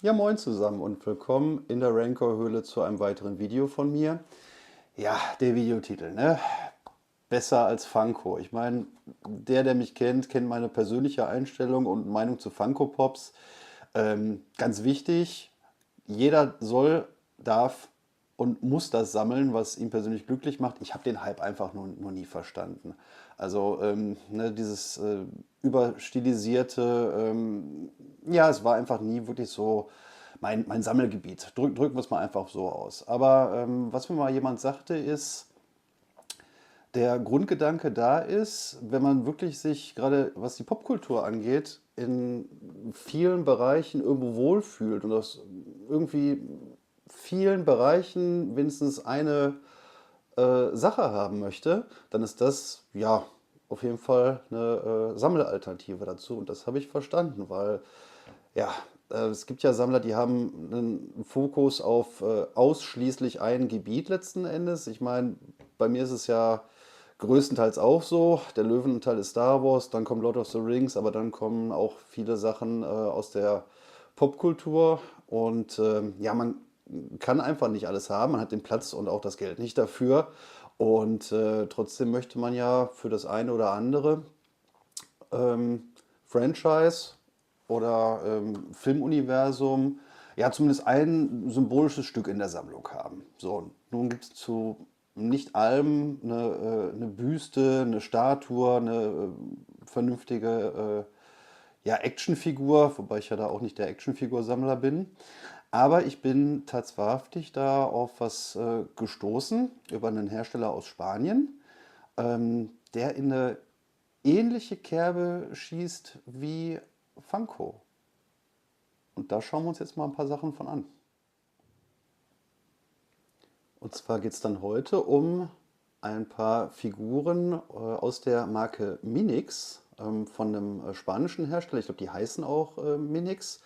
Ja, moin zusammen und willkommen in der Rancor-Höhle zu einem weiteren Video von mir. Ja, der Videotitel, ne? Besser als Funko. Ich meine, der mich kennt, kennt meine persönliche Einstellung und Meinung zu Funko Pops. Ganz wichtig, jeder soll, darf und muss das sammeln, was ihn persönlich glücklich macht. Ich habe den Hype einfach nur nie verstanden. Also ne, dieses überstilisierte, ja, es war einfach nie wirklich so mein Sammelgebiet. Drücken wir es mal einfach so aus. Aber was mir mal jemand sagte, ist, der Grundgedanke da ist, wenn man wirklich sich gerade, was die Popkultur angeht, in vielen Bereichen irgendwo wohlfühlt und aus irgendwie vielen Bereichen wenigstens eine Sache haben möchte, dann ist das ja auf jeden Fall eine Sammelalternative dazu. Und das habe ich verstanden, weil ja, es gibt ja Sammler, die haben einen Fokus auf ausschließlich ein Gebiet letzten Endes. Ich meine, bei mir ist es ja größtenteils auch so. Der Löwenanteil ist Star Wars, dann kommt Lord of the Rings, aber dann kommen auch viele Sachen aus der Popkultur. Und ja, man kann einfach nicht alles haben. Man hat den Platz und auch das Geld nicht dafür. Und trotzdem möchte man ja für das eine oder andere ähm, Franchise oder Filmuniversum ja zumindest ein symbolisches Stück in der Sammlung haben. So, nun gibt es zu nicht allem eine Büste, eine Statue, eine vernünftige ja, Actionfigur, wobei ich ja da auch nicht der Actionfigursammler bin. Aber ich bin tatsächlich da auf was gestoßen über einen Hersteller aus Spanien, der in eine ähnliche Kerbe schießt wie Funko. Und da schauen wir uns jetzt mal ein paar Sachen von an. Und zwar geht es dann heute um ein paar Figuren aus der Marke Minix von einem spanischen Hersteller. Ich glaube, die heißen auch Minix.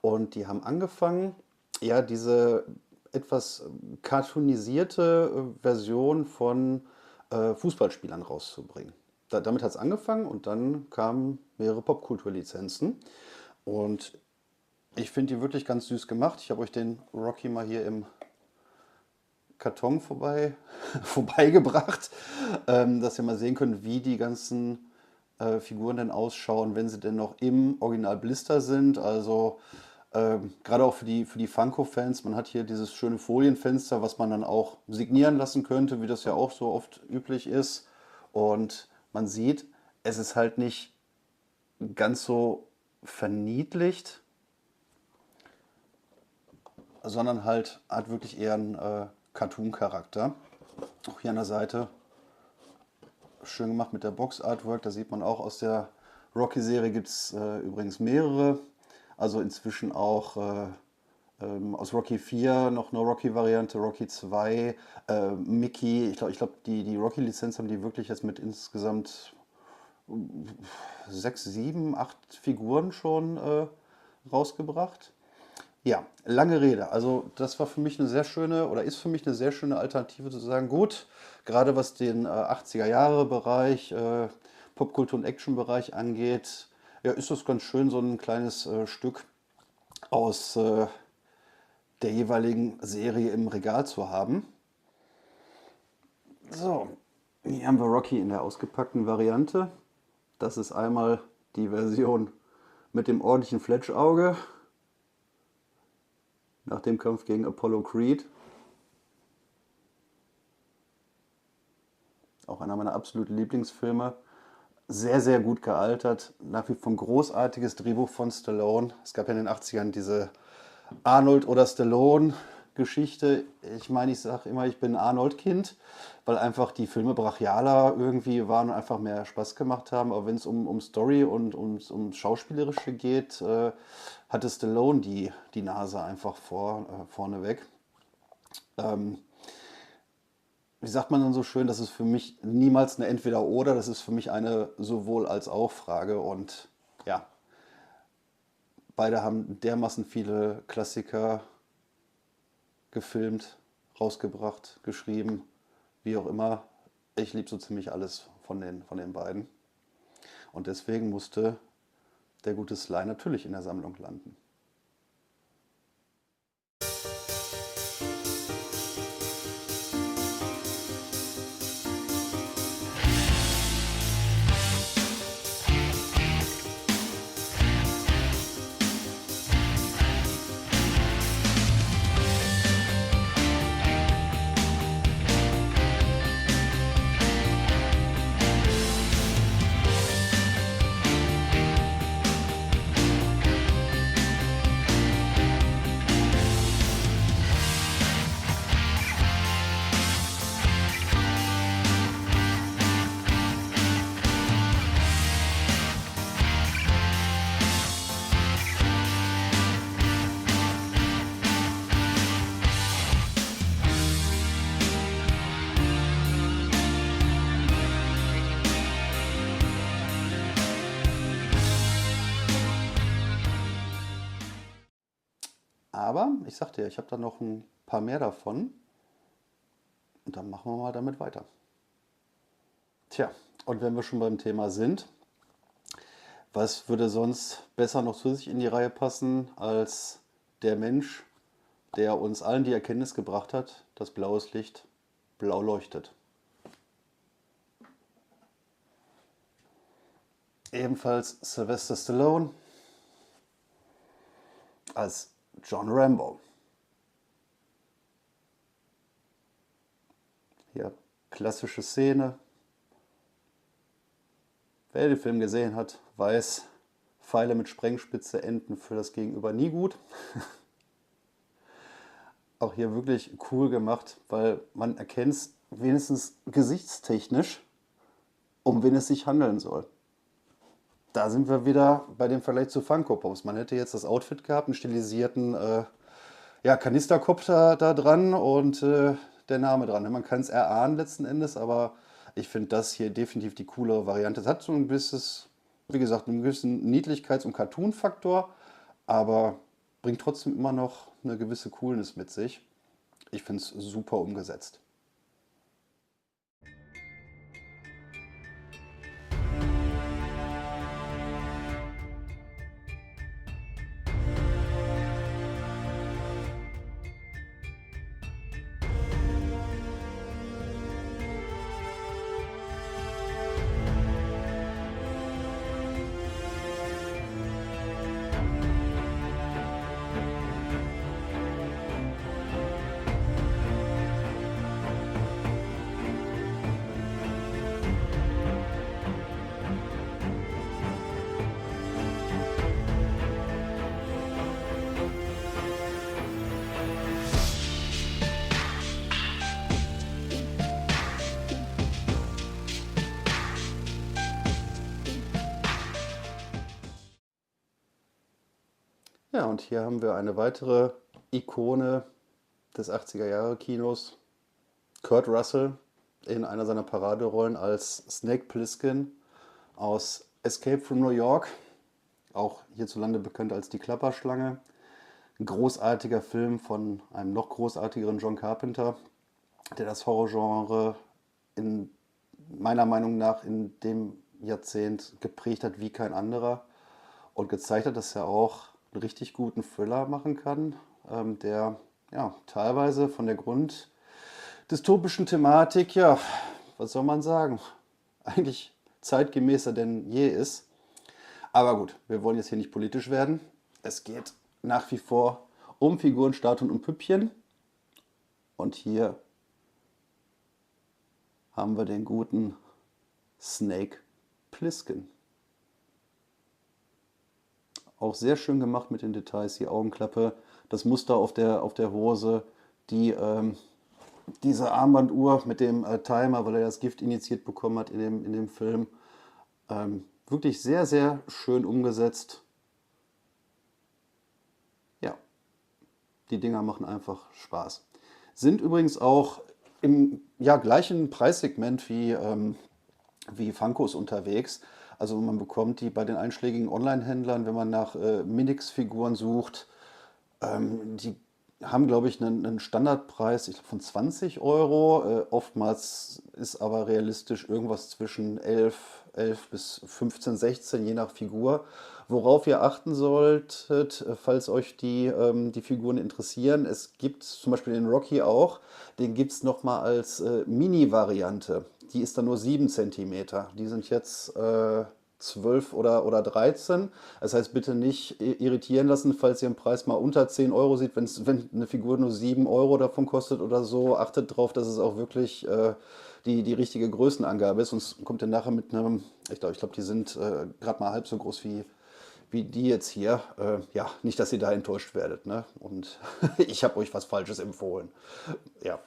Und die haben angefangen, ja, diese etwas cartoonisierte Version von Fußballspielern rauszubringen. Damit hat es angefangen und dann kamen mehrere Popkulturlizenzen. Und ich finde die wirklich ganz süß gemacht. Ich habe euch den Rocky mal hier im Karton vorbeigebracht, dass ihr mal sehen könnt, wie die ganzen Figuren denn ausschauen, wenn sie denn noch im Original Blister sind. Also gerade auch für die Funko-Fans, man hat hier dieses schöne Folienfenster, was man dann auch signieren lassen könnte, wie das ja auch so oft üblich ist. Und man sieht, es ist halt nicht ganz so verniedlicht, sondern halt hat wirklich eher einen Cartoon-Charakter. Auch hier an der Seite schön gemacht mit der Box-Artwork. Da sieht man auch aus der Rocky-Serie gibt es übrigens mehrere. Also inzwischen auch aus Rocky 4 noch eine Rocky-Variante, Rocky 2, Mickey. Ich glaub, die Rocky-Lizenz haben die wirklich jetzt mit insgesamt 6, 7, 8 Figuren schon rausgebracht. Ja, lange Rede. Also das war für mich eine sehr schöne oder ist für mich eine sehr schöne Alternative zu sagen, gut, gerade was den 80er Jahre Bereich, Popkultur- und Action-Bereich angeht, ja, ist das ganz schön, so ein kleines Stück aus der jeweiligen Serie im Regal zu haben. So, hier haben wir Rocky in der ausgepackten Variante. Das ist einmal die Version mit dem ordentlichen Fletschauge nach dem Kampf gegen Apollo Creed. Auch einer meiner absoluten Lieblingsfilme. Sehr, sehr gut gealtert. Nach wie vor ein großartiges Drehbuch von Stallone. Es gab ja in den 80ern diese Arnold- oder Stallone-Geschichte. Ich meine, ich sage immer, ich bin ein Arnold-Kind, weil einfach die Filme brachialer irgendwie waren und einfach mehr Spaß gemacht haben. Aber wenn es um Story und ums Schauspielerische geht, hatte Stallone die Nase einfach vorneweg. Ähm, Wie sagt man dann so schön, das ist für mich niemals eine Entweder-Oder, das ist für mich eine sowohl als auch Frage. Und ja, beide haben dermaßen viele Klassiker gefilmt, rausgebracht, geschrieben, wie auch immer. Ich liebe so ziemlich alles von den beiden. Und deswegen musste der gute Sly natürlich in der Sammlung landen. Aber ich sagte ja, ich habe da noch ein paar mehr davon und dann machen wir mal damit weiter. Tja, und wenn wir schon beim Thema sind, was würde sonst besser noch zusätzlich in die Reihe passen als der Mensch, der uns allen die Erkenntnis gebracht hat, dass blaues Licht blau leuchtet. Ebenfalls Sylvester Stallone als John Rambo. Hier klassische Szene. Wer den Film gesehen hat, weiß, Pfeile mit Sprengspitze enden für das Gegenüber nie gut. Auch hier wirklich cool gemacht, weil man erkennt wenigstens gesichtstechnisch, um wen es sich handeln soll. Da sind wir wieder bei dem Vergleich zu Funko Pops. Man hätte jetzt das Outfit gehabt, einen stilisierten ja, Kanisterkopf da dran und der Name dran. Man kann es erahnen letzten Endes, aber ich finde das hier definitiv die coolere Variante. Es hat so ein bisschen, wie gesagt, einen gewissen Niedlichkeits- und Cartoon-Faktor, aber bringt trotzdem immer noch eine gewisse Coolness mit sich. Ich finde es super umgesetzt. Ja, und hier haben wir eine weitere Ikone des 80er-Jahre-Kinos, Kurt Russell in einer seiner Paraderollen als Snake Plissken aus Escape from New York, auch hierzulande bekannt als die Klapperschlange. Ein großartiger Film von einem noch großartigeren John Carpenter, der das Horrorgenre in meiner Meinung nach in dem Jahrzehnt geprägt hat wie kein anderer und gezeigt hat, dass er auch einen richtig guten Thriller machen kann, der ja teilweise von der grunddystopischen Thematik, ja, was soll man sagen, eigentlich zeitgemäßer denn je ist. Aber gut, wir wollen jetzt hier nicht politisch werden. Es geht nach wie vor um Figuren, Statuen und Püppchen. Und hier haben wir den guten Snake Plissken. Auch sehr schön gemacht mit den Details, die Augenklappe, das Muster auf der Hose, diese Armbanduhr mit dem Timer, weil er das Gift injiziert bekommen hat in dem Film. Wirklich sehr, sehr schön umgesetzt. Ja, die Dinger machen einfach Spaß. Sind übrigens auch im ja, gleichen Preissegment wie Funkos unterwegs. Also man bekommt die bei den einschlägigen Online-Händlern, wenn man nach Minix-Figuren sucht, die haben, glaube ich, einen Standardpreis ich glaub, von 20 Euro. Oftmals ist aber realistisch irgendwas zwischen 11 bis 15, 16, je nach Figur. Worauf ihr achten solltet, falls euch die Figuren interessieren, es gibt zum Beispiel den Rocky auch, den gibt es nochmal als Mini-Variante. Die ist dann nur 7 Zentimeter. Die sind jetzt 12 oder 13. Das heißt, bitte nicht irritieren lassen, falls ihr den Preis mal unter 10 Euro seht. Wenn eine Figur nur 7 Euro davon kostet oder so, achtet darauf, dass es auch wirklich die richtige Größenangabe ist. Sonst kommt ihr nachher mit einem, ich glaube, die sind gerade mal halb so groß wie die jetzt hier. Ja, nicht, dass ihr da enttäuscht werdet. Ne? Und ich habe euch was Falsches empfohlen. Ja.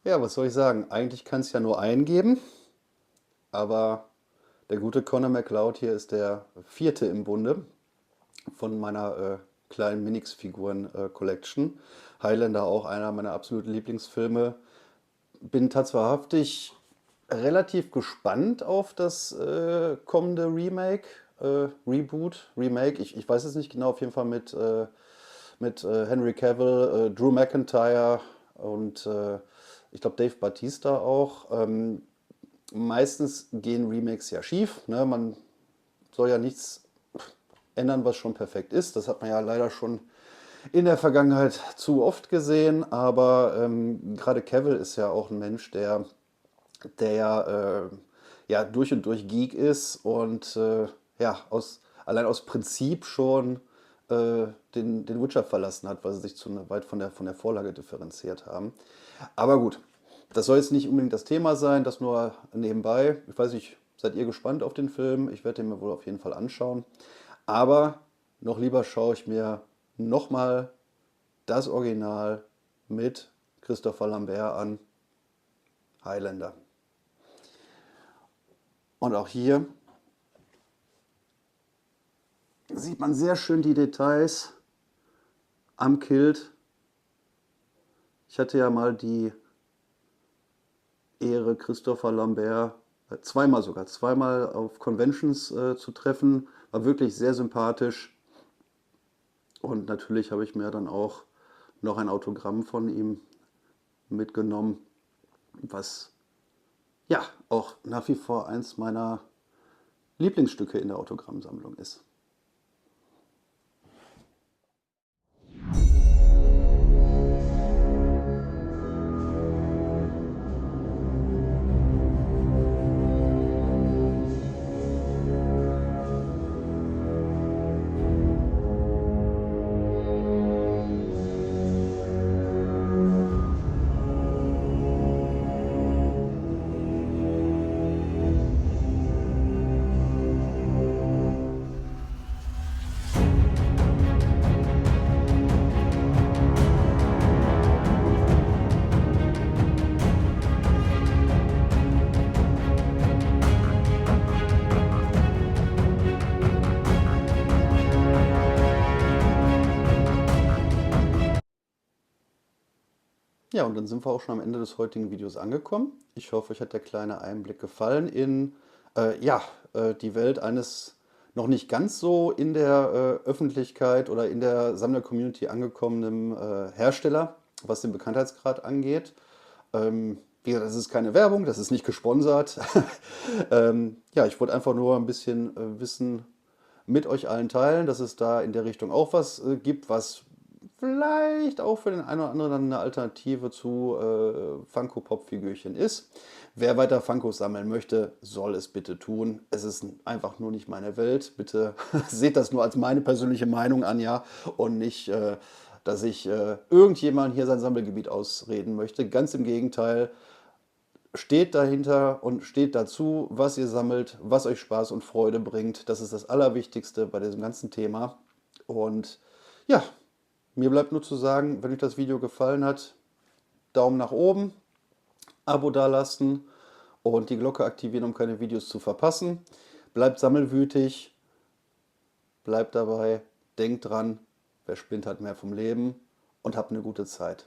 Ja, was soll ich sagen? Eigentlich kann es ja nur einen geben, aber der gute Conor McCloud hier ist der vierte im Bunde von meiner kleinen Minix-Figuren-Collection. Highlander auch einer meiner absoluten Lieblingsfilme. Bin tatsächlich relativ gespannt auf das kommende Remake, Reboot, Remake. Ich weiß es nicht genau, auf jeden Fall mit Henry Cavill, Drew McIntyre und ich glaube Dave Bautista auch. Meistens gehen Remakes ja schief. Ne? Man soll ja nichts ändern, was schon perfekt ist. Das hat man ja leider schon in der Vergangenheit zu oft gesehen. Aber gerade Cavill ist ja auch ein Mensch, der ja durch und durch Geek ist und ja, allein aus Prinzip schon den Witcher verlassen hat, weil sie sich zu weit von der Vorlage differenziert haben. Aber gut, das soll jetzt nicht unbedingt das Thema sein, das nur nebenbei. Ich weiß nicht, seid ihr gespannt auf den Film? Ich werde den mir wohl auf jeden Fall anschauen. Aber noch lieber schaue ich mir nochmal das Original mit Christopher Lambert an, Highlander. Und auch hier sieht man sehr schön die Details am Kilt. Ich hatte ja mal die Ehre, Christopher Lambert zweimal auf Conventions zu treffen. War wirklich sehr sympathisch. Und natürlich habe ich mir dann auch noch ein Autogramm von ihm mitgenommen, was ja auch nach wie vor eins meiner Lieblingsstücke in der Autogrammsammlung ist. Ja, und dann sind wir auch schon am Ende des heutigen Videos angekommen. Ich hoffe, euch hat der kleine Einblick gefallen in ja, die Welt eines noch nicht ganz so in der Öffentlichkeit oder in der Sammler-Community angekommenen Hersteller, was den Bekanntheitsgrad angeht. Wie gesagt, das ist keine Werbung, das ist nicht gesponsert. Ja, ich wollte einfach nur ein bisschen Wissen mit euch allen teilen, dass es da in der Richtung auch was gibt, was vielleicht auch für den einen oder anderen dann eine Alternative zu Funko-Pop-Figürchen ist. Wer weiter Funkos sammeln möchte, soll es bitte tun. Es ist einfach nur nicht meine Welt. Bitte seht das nur als meine persönliche Meinung an, ja, und nicht, dass ich irgendjemand hier sein Sammelgebiet ausreden möchte. Ganz im Gegenteil, steht dahinter und steht dazu, was ihr sammelt, was euch Spaß und Freude bringt. Das ist das Allerwichtigste bei diesem ganzen Thema. Und ja, mir bleibt nur zu sagen, wenn euch das Video gefallen hat, Daumen nach oben, Abo dalassen und die Glocke aktivieren, um keine Videos zu verpassen. Bleibt sammelwütig, bleibt dabei, denkt dran, wer spinnt, hat mehr vom Leben und habt eine gute Zeit.